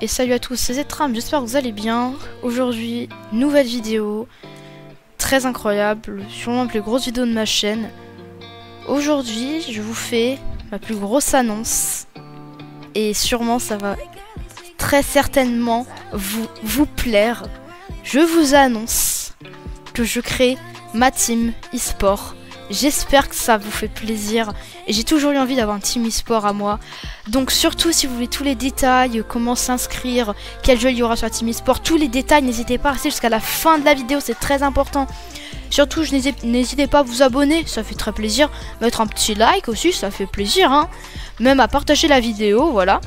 Et salut à tous, c'est Zetram, j'espère que vous allez bien. Aujourd'hui, nouvelle vidéo, très incroyable, sûrement la plus grosse vidéo de ma chaîne. Aujourd'hui, je vous fais ma plus grosse annonce. Et sûrement, ça va très certainement vous plaire. Je vous annonce que je crée ma team e-sport. J'espère que ça vous fait plaisir. Et j'ai toujours eu envie d'avoir un team e-sport à moi. Donc surtout si vous voulez tous les détails, comment s'inscrire, quel jeu il y aura sur la team e-sport, tous les détails, n'hésitez pas à rester jusqu'à la fin de la vidéo, c'est très important. Surtout n'hésitez pas à vous abonner, ça fait très plaisir. Mettre un petit like aussi, ça fait plaisir, hein. Même à partager la vidéo, voilà.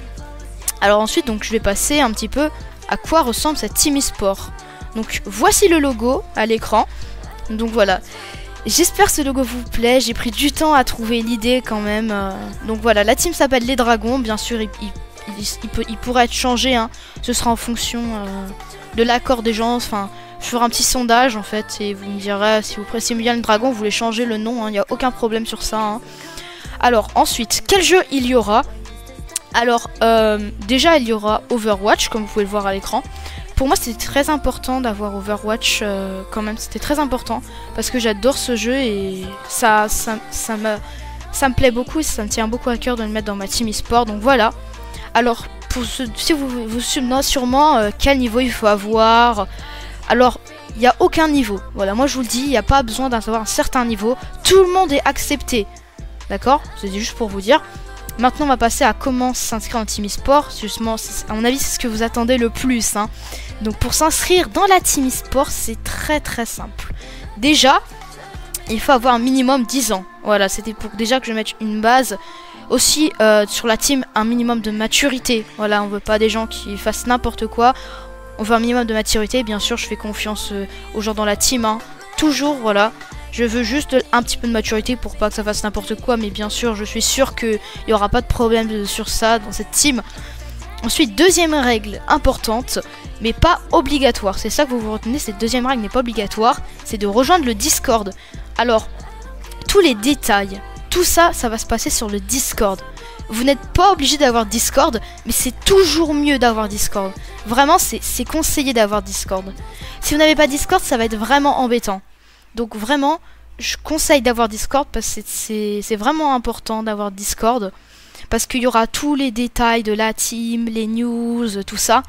Alors ensuite, donc je vais passer un petit peu à quoi ressemble cette team e-sport. Donc voici le logo à l'écran. Donc voilà. J'espère que ce logo vous plaît, j'ai pris du temps à trouver l'idée quand même. Donc voilà, la team s'appelle les Dragons, bien sûr il pourrait être changé, hein. Ce sera en fonction de l'accord des gens, enfin je ferai un petit sondage en fait et vous me direz si vous appréciez bien le dragon, vous voulez changer le nom, il n'y a aucun problème sur ça, hein. Alors ensuite, quel jeu il y aura? Alors déjà il y aura Overwatch comme vous pouvez le voir à l'écran. Pour moi c'était très important d'avoir Overwatch quand même, c'était très important parce que j'adore ce jeu et ça me plaît beaucoup et ça me tient beaucoup à cœur de le mettre dans ma team e-sport, donc voilà. Alors si vous vous demandez sûrement quel niveau il faut avoir, alors il n'y a aucun niveau, voilà, moi je vous le dis, il n'y a pas besoin d'avoir un certain niveau, tout le monde est accepté, d'accord, c'est juste pour vous dire. Maintenant on va passer à comment s'inscrire en team e-sport. Justement, à mon avis c'est ce que vous attendez le plus, hein. Donc pour s'inscrire dans la team e-sport c'est très simple. Déjà il faut avoir un minimum 10 ans. Voilà, c'était pour déjà que je mette une base. Aussi sur la team un minimum de maturité. Voilà, on veut pas des gens qui fassent n'importe quoi. On veut un minimum de maturité. Bien sûr je fais confiance aux gens dans la team, hein. Toujours, voilà. Je veux juste un petit peu de maturité pour pas que ça fasse n'importe quoi. Mais bien sûr, je suis sûr qu'il n'y aura pas de problème sur ça dans cette team. Ensuite, deuxième règle importante, mais pas obligatoire. C'est ça que vous retenez, cette deuxième règle n'est pas obligatoire. C'est de rejoindre le Discord. Alors, tous les détails, tout ça, ça va se passer sur le Discord. Vous n'êtes pas obligé d'avoir Discord, mais c'est toujours mieux d'avoir Discord. Vraiment, c'est conseillé d'avoir Discord. Si vous n'avez pas Discord, ça va être vraiment embêtant. Donc vraiment, je conseille d'avoir Discord parce que c'est vraiment important d'avoir Discord. Parce qu'il y aura tous les détails de la team, les news, tout ça.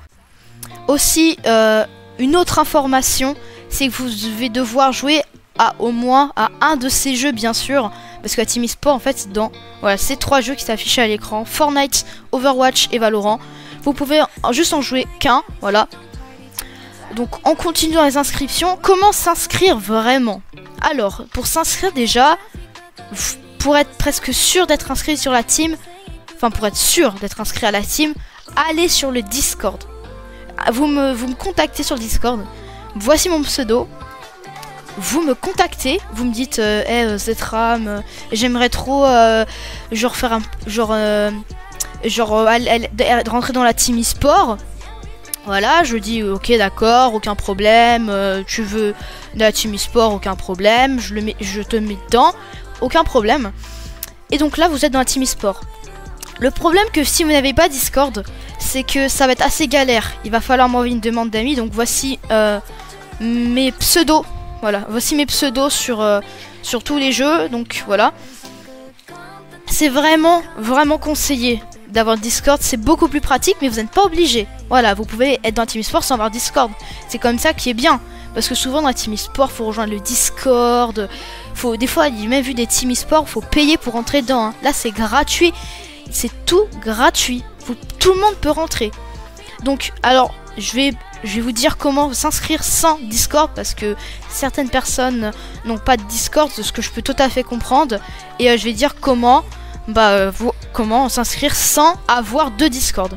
Aussi, une autre information, c'est que vous devez devoir jouer au moins à un de ces jeux, bien sûr. Parce que la team e-sport, en fait, c'est dans voilà, ces trois jeux qui s'affichent à l'écran. Fortnite, Overwatch et Valorant. Vous pouvez juste en jouer qu'un, voilà. Donc on continue dans les inscriptions. Comment s'inscrire vraiment? Alors, pour s'inscrire déjà, pour être presque sûr d'être inscrit sur la team, enfin pour être sûr d'être inscrit à la team, allez sur le Discord. Vous me contactez sur le Discord. Voici mon pseudo. Vous me contactez, vous me dites hey, Zetram, j'aimerais trop genre faire un rentrer dans la team e-sport. Voilà, je dis ok d'accord, aucun problème, tu veux de la team e-sport, aucun problème, je te mets dedans, aucun problème. Et donc là vous êtes dans la team e-sport. Le problème que si vous n'avez pas Discord, c'est que ça va être assez galère. Il va falloir m'envoyer une demande d'amis, donc voici mes pseudos. Voilà, voici mes pseudos sur tous les jeux, donc voilà. C'est vraiment conseillé d'avoir Discord, c'est beaucoup plus pratique, mais vous n'êtes pas obligé. Voilà, vous pouvez être dans la team e-sport sans avoir Discord. C'est comme ça qui est bien. Parce que souvent dans la team e-sport, faut rejoindre le Discord. Des fois, j'ai même vu des team e-sport, faut payer pour rentrer dedans, hein. Là, c'est gratuit. C'est tout gratuit. Tout le monde peut rentrer. Donc, alors, je vais vous dire comment s'inscrire sans Discord. Parce que certaines personnes n'ont pas de Discord, ce que je peux tout à fait comprendre. Et je vais dire comment... comment s'inscrire sans avoir de Discord.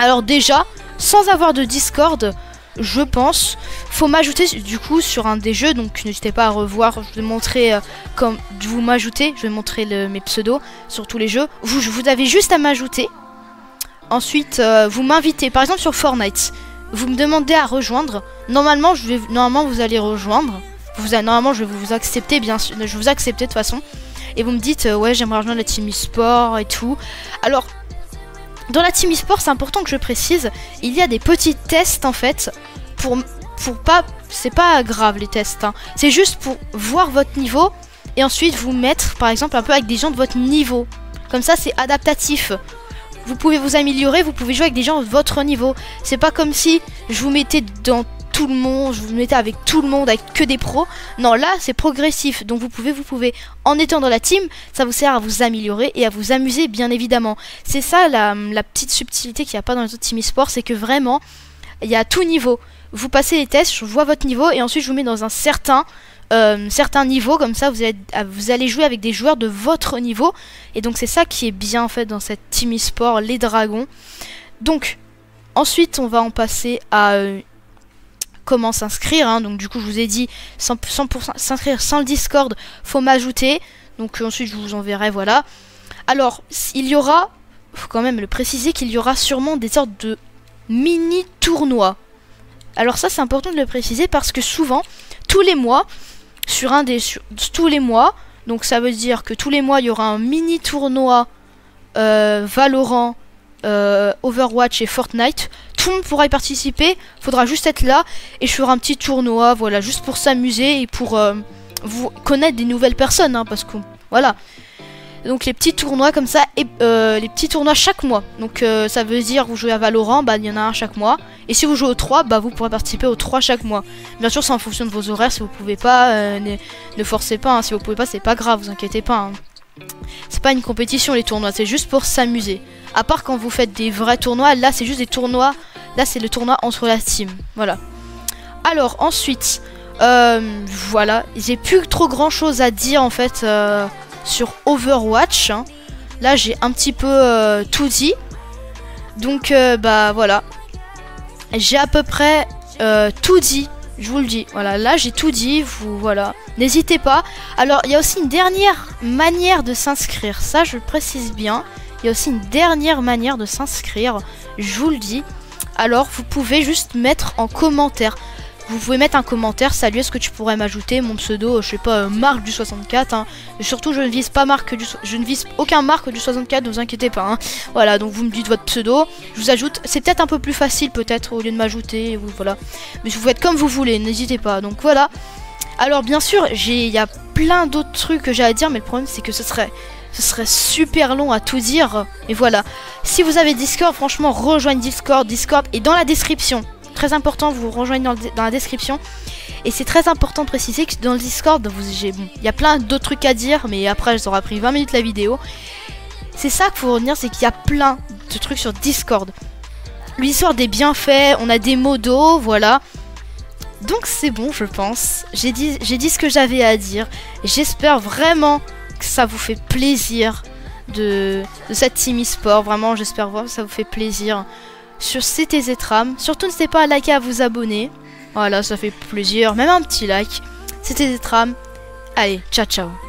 Alors déjà, sans avoir de Discord, je pense, faut m'ajouter du coup sur un des jeux, donc n'hésitez pas à revoir, je vais montrer comme vous m'ajoutez, je vais montrer mes pseudos sur tous les jeux. Vous avez juste à m'ajouter. Ensuite, vous m'invitez, par exemple sur Fortnite, vous me demandez à rejoindre. Normalement, vous allez rejoindre. Normalement, je vais vous accepter, bien sûr, je vais vous accepter de toute façon. Et vous me dites ouais j'aimerais rejoindre la team e-sport et tout. Alors dans la team e-sport, c'est important que je précise, il y a des petits tests en fait pour pas, c'est pas grave les tests, hein. C'est juste pour voir votre niveau et ensuite vous mettre par exemple un peu avec des gens de votre niveau. Comme ça c'est adaptatif. Vous pouvez vous améliorer, vous pouvez jouer avec des gens de votre niveau. C'est pas comme si je vous mettais dans tout le monde, je vous mettais avec tout le monde, avec que des pros. Non, là c'est progressif, donc vous pouvez, en étant dans la team, ça vous sert à vous améliorer et à vous amuser bien évidemment. C'est ça la petite subtilité qu'il n'y a pas dans les autres team e-sport, c'est que vraiment, il y a tout niveau. Vous passez les tests, je vois votre niveau et ensuite je vous mets dans un certain niveau, comme ça vous allez jouer avec des joueurs de votre niveau. Et donc c'est ça qui est bien en fait dans cette team e-sport, les dragons. Donc, ensuite on va en passer à... comment s'inscrire, hein. Donc du coup je vous ai dit 100% s'inscrire sans le Discord, faut m'ajouter, donc ensuite je vous enverrai, voilà. Alors il y aura, faut quand même le préciser, qu'il y aura sûrement des sortes de mini tournois. Alors ça c'est important de le préciser parce que souvent tous les mois tous les mois, donc ça veut dire que tous les mois il y aura un mini tournoi Valorant, Overwatch et Fortnite. Tout le monde pourra y participer, faudra juste être là et je ferai un petit tournoi, voilà, juste pour s'amuser et pour vous connaître des nouvelles personnes, hein, parce que voilà. Donc les petits tournois comme ça, et les petits tournois chaque mois. Donc ça veut dire vous jouez à Valorant, bah il y en a un chaque mois. Et si vous jouez aux 3, bah vous pourrez participer aux 3 chaque mois. Bien sûr c'est en fonction de vos horaires, si vous pouvez pas, ne forcez pas, hein. Si vous pouvez pas c'est pas grave, vous inquiétez pas, hein. C'est pas une compétition les tournois, c'est juste pour s'amuser. À part quand vous faites des vrais tournois, là c'est juste des tournois, là c'est le tournoi entre la team, voilà. Alors ensuite, voilà, j'ai plus trop grand chose à dire en fait sur Overwatch, hein. Là j'ai un petit peu tout dit. Donc bah voilà, j'ai à peu près tout dit. Je vous le dis, voilà, là j'ai tout dit, vous, voilà, n'hésitez pas. Alors il y a aussi une dernière manière de s'inscrire, ça je le précise bien. Il y a aussi une dernière manière de s'inscrire, je vous le dis. Alors vous pouvez juste mettre en commentaire. Vous pouvez mettre un commentaire, salut, est-ce que tu pourrais m'ajouter mon pseudo, je sais pas, Marc du 64, hein. Et surtout je ne vise pas je ne vise aucun Marc du 64, ne vous inquiétez pas, hein. Voilà, donc vous me dites votre pseudo, je vous ajoute, c'est peut-être un peu plus facile peut-être au lieu de m'ajouter, voilà. Mais vous faites comme vous voulez, n'hésitez pas, donc voilà. Alors bien sûr, il y a plein d'autres trucs que j'ai à dire, mais le problème c'est que ce serait super long à tout dire, et voilà. Si vous avez Discord, franchement, rejoignez Discord est dans la description. Très important, vous rejoignez dans la description. Et c'est très important de préciser que dans le Discord, il y a plein d'autres trucs à dire, mais après ça aura pris 20 minutes la vidéo. C'est ça qu'il faut retenir, c'est qu'il y a plein de trucs sur Discord. Le Discord est bien fait, on a des modos, voilà. Donc c'est bon, je pense. J'ai dit ce que j'avais à dire. J'espère vraiment que ça vous fait plaisir de cette team e-sport. Vraiment, j'espère vraiment que ça vous fait plaisir. Sur CTZtram. Surtout n'hésitez pas à liker, à vous abonner. Voilà, ça fait plaisir. Même un petit like. CTZtram. Allez, ciao ciao.